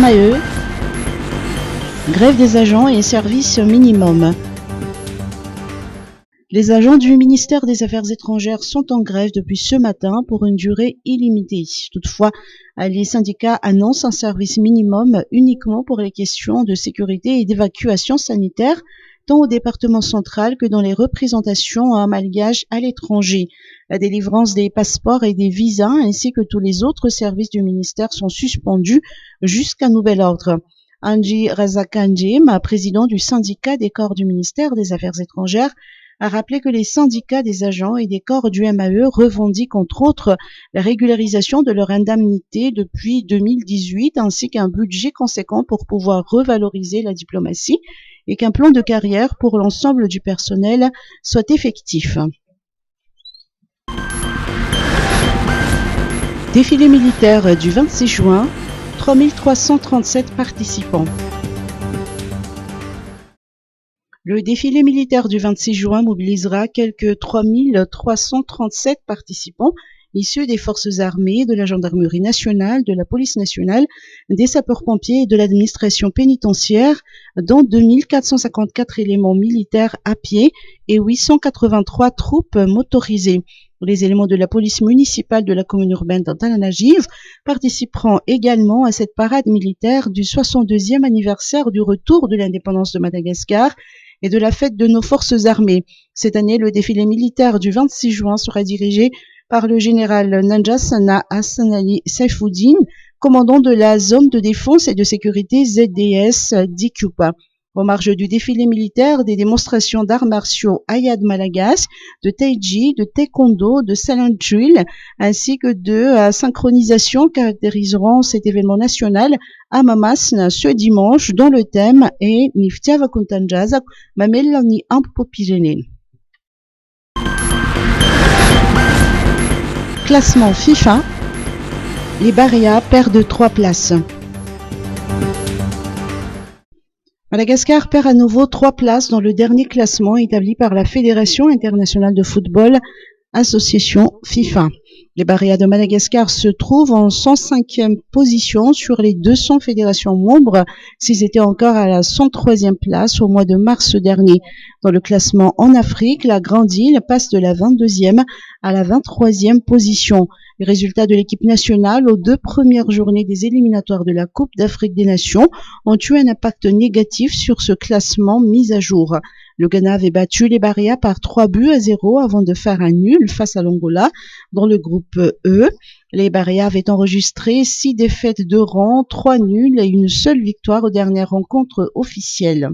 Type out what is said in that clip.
MAE, grève des agents et services minimum. Les agents du ministère des Affaires étrangères sont en grève depuis ce matin pour une durée illimitée. Toutefois, les syndicats annoncent un service minimum uniquement pour les questions de sécurité et d'évacuation sanitaire, tant au département central que dans les représentations malgaches à l'étranger. La délivrance des passeports et des visas ainsi que tous les autres services du ministère sont suspendus jusqu'à nouvel ordre. Angie Razakandjem, président du syndicat des corps du ministère des Affaires étrangères, a rappelé que les syndicats des agents et des corps du MAE revendiquent entre autres la régularisation de leur indemnité depuis 2018 ainsi qu'un budget conséquent pour pouvoir revaloriser la diplomatie et qu'un plan de carrière pour l'ensemble du personnel soit effectif. Défilé militaire du 26 juin, 3337 participants. Le défilé militaire du 26 juin mobilisera quelques 3337 participants issus des forces armées, de la gendarmerie nationale, de la police nationale, des sapeurs-pompiers et de l'administration pénitentiaire, dont 2454 éléments militaires à pied et 883 troupes motorisées. Les éléments de la police municipale de la commune urbaine d'Antananarivo participeront également à cette parade militaire du 62e anniversaire du retour de l'indépendance de Madagascar et de la fête de nos forces armées. Cette année, le défilé militaire du 26 juin sera dirigé par le général Nanjasana Hassanali Saifuddin, commandant de la zone de défense et de sécurité ZDS d'Ikupa. En marge du défilé militaire, des démonstrations d'arts martiaux Ayad Malagas, de Taiji, de Taekwondo, de Silent Drill, ainsi que de synchronisation caractériseront cet événement national à Mamasna ce dimanche, dont le thème est Niftia Vakuntanjazak Mamelani Ampopirene. Classement FIFA, les Baréas perdent 3 places. Madagascar perd à nouveau 3 places dans le dernier classement établi par la Fédération internationale de football, association FIFA. Les Baréas de Madagascar se trouvent en 105e position sur les 200 fédérations membres, s'ils étaient encore à la 103e place au mois de mars dernier. Dans le classement en Afrique, la Grande Île passe de la 22e à la 23e position. Les résultats de l'équipe nationale aux 2 premières journées des éliminatoires de la Coupe d'Afrique des Nations ont eu un impact négatif sur ce classement mis à jour. Le Ghana avait battu les Baréas par 3-0 avant de faire un nul face à l'Angola dans le groupe E. Les Baréas avaient enregistré 6 défaites de rang, 3 nuls et une seule victoire aux dernières rencontres officielles.